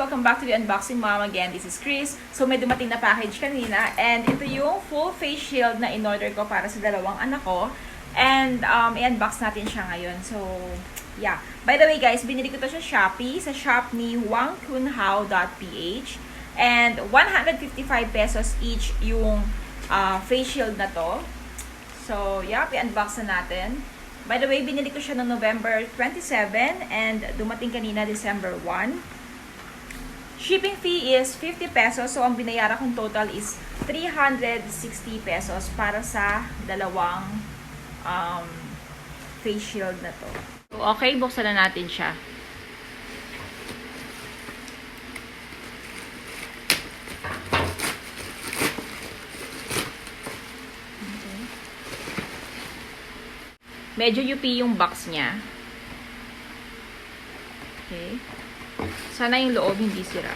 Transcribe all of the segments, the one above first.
Welcome back to the Unboxing Mom again. This is Chris. So may dumating na package kanina and ito yung full face shield na in-order ko para sa dalawang anak ko. And i-unbox natin siya ngayon. So yeah. By the way guys, binili ko to sa Shopee, sa shop ni wangkunhao.ph. And 155 pesos each yung face shield na to. So yeah, i-unbox na natin. By the way, binili ko siya noong November 27 and dumating kanina December 1. Shipping fee is 50 pesos. So, ang binayaran kong total is 360 pesos para sa dalawang face shield na to. So, okay, buksan na natin siya. Medyo UP yung box niya. Okay. Sana yung loob hindi sira.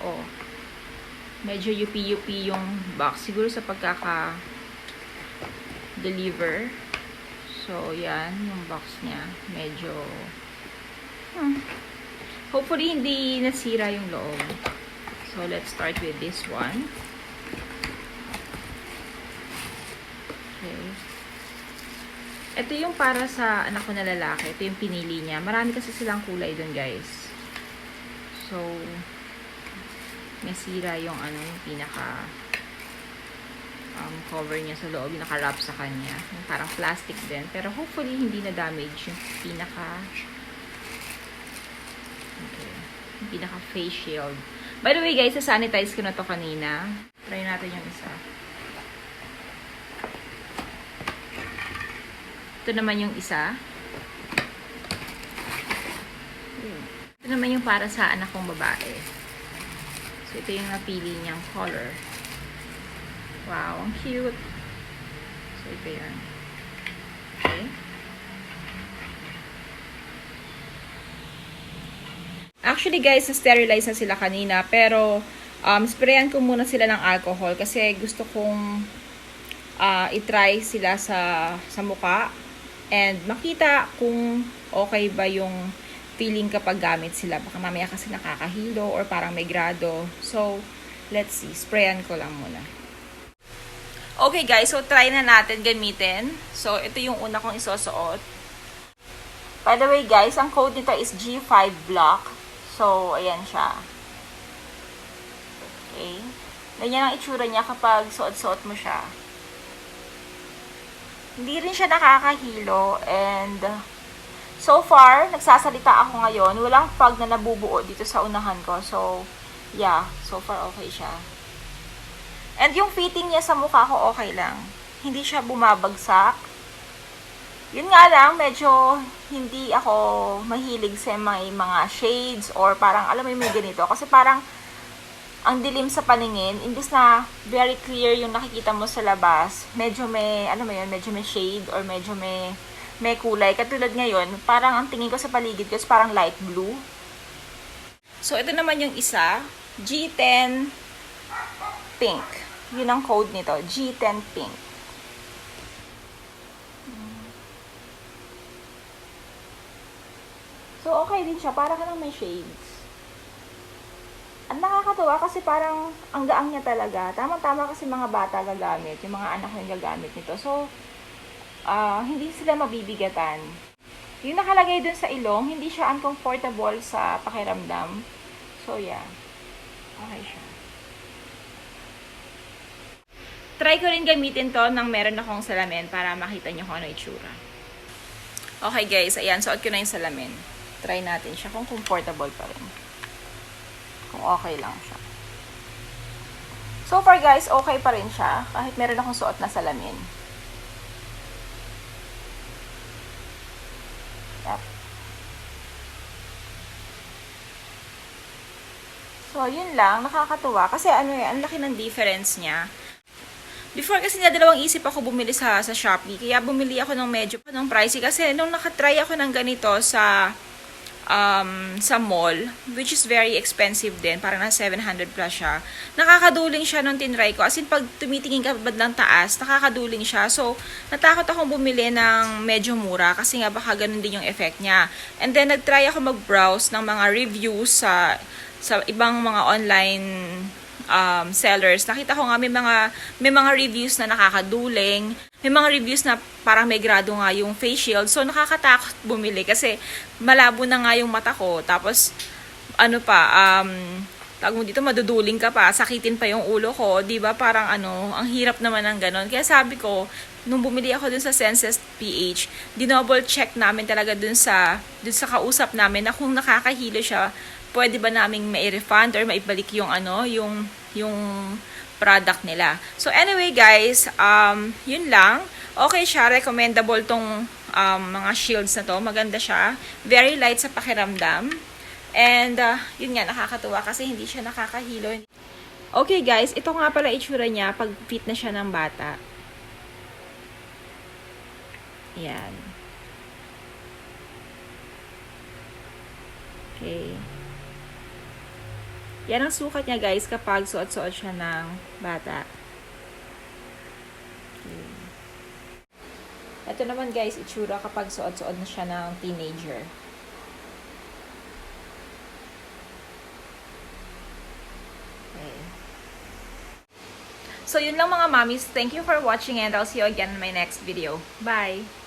Oh. Medyo UP yung box. Siguro sa pagkaka-deliver. So, yan. Yung box niya. Medyo hopefully hindi nasira yung loob. So, let's start with this one. Okay. Ito yung para sa anak ko na lalaki. Ito yung pinili niya. Marami kasi silang kulay dun, guys. So, may sira yung yung pinaka cover niya sa loob. Yung naka-wrap sa kanya. Yung parang plastic din. Pero hopefully, hindi na damage yung pinaka face shield. By the way, guys, sanitize ko na to kanina. Try natin yung isa. Ito naman yung isa. Ito naman yung para sa anak kong babae. So, ito yung napili niyang color. Wow, ang cute. So, ito yan. Okay. Actually, guys, na-sterilize na sila kanina. Pero, sprayan ko muna sila ng alcohol kasi gusto kong i-try sila sa mukha. And makita kung okay ba yung feeling kapag gamit sila. Baka mamaya kasi nakakahilo or parang may grado. So, let's see. Sprayan ko lang muna. Okay guys, so try na natin gamitin. So, ito yung una kong isusuot. By the way guys, ang code nito is G5 Block. So, ayan siya. Okay. Ganyan ang itsura niya kapag suot-suot mo siya. Hindi rin siya nakakahilo and so far, nagsasalita ako ngayon. Walang fog na nabubuo dito sa unahan ko. So, yeah. So far, okay siya. And yung fitting niya sa mukha ko, okay lang. Hindi siya bumabagsak. Yun nga lang, medyo hindi ako mahilig sa mga shades or parang, alam mo yung may ganito. Kasi parang, ang dilim sa paningin, imbis na very clear yung nakikita mo sa labas, medyo may, medyo may shade or medyo may kulay. Katulad ngayon, parang ang tingin ko sa paligid ko is parang light blue. So, ito naman yung isa, G10 Pink. Yun ang code nito, G10 Pink. So, okay din siya. Parang ka lang may shades. Ang nakakatuwa kasi parang ang gaang niya talaga. Tama-tama kasi mga bata gagamit. Yung mga anak ko yung gagamit nito. So, hindi sila mabibigatan. Yung nakalagay dun sa ilong, hindi siya uncomfortable sa pakiramdam. So, yeah. Okay siya. Try ko rin gamitin to nang meron akong salamin para makita nyo kung ano itsura. Okay guys, ayan. Suot ko na yung salamin. Try natin siya kung comfortable pa rin. Kung okay lang siya. So far guys, okay pa rin siya. Kahit meron akong suot na salamin. Yep. So, yun lang. Nakakatuwa. Kasi ang laki ng difference niya. Before kasi dalawang isip ako bumili sa Shopee. Kaya bumili ako ng medyo pricey. Kasi nung nakatry ako ng ganito sa sa mall, which is very expensive din, parang na 700 plus siya. Nakakaduling siya nung tinry ko. As in, pag tumitingin ka bandang taas, nakakaduling siya. So, natakot akong bumili ng medyo mura kasi nga baka ganun din yung effect niya. And then, nagtry ako mag-browse ng mga reviews sa ibang mga online sellers. Nakita ko nga may mga reviews na nakakaduling. May mga reviews na parang may grado nga yung face shield. So, nakakatakot bumili kasi malabo na nga yung mata ko. Tapos, tawag mo dito, maduduling ka pa, sakitin pa yung ulo ko, 'di ba? Parang ang hirap naman ng ganun. Kaya sabi ko, nung bumili ako dun sa Senses PH, dinouble check namin talaga dun sa kausap namin na kung nakakahilo siya, pwede ba naming mai-refund or maibalik yung yung product nila. So anyway guys, yun lang. Okay siya, recommendable tong mga shields na to. Maganda siya. Very light sa pakiramdam. And yun nga, nakakatuwa kasi hindi siya nakakahilo. Okay guys, ito nga pala itsura niya pag fit na siya ng bata. Yan. Okay. Yan ang sukat niya guys kapag suot-suot siya ng bata. Okay. Ito naman guys, itsura kapag suot-suot na siya ng teenager. Okay. So yun lang mga mommies. Thank you for watching and I'll see you again in my next video. Bye!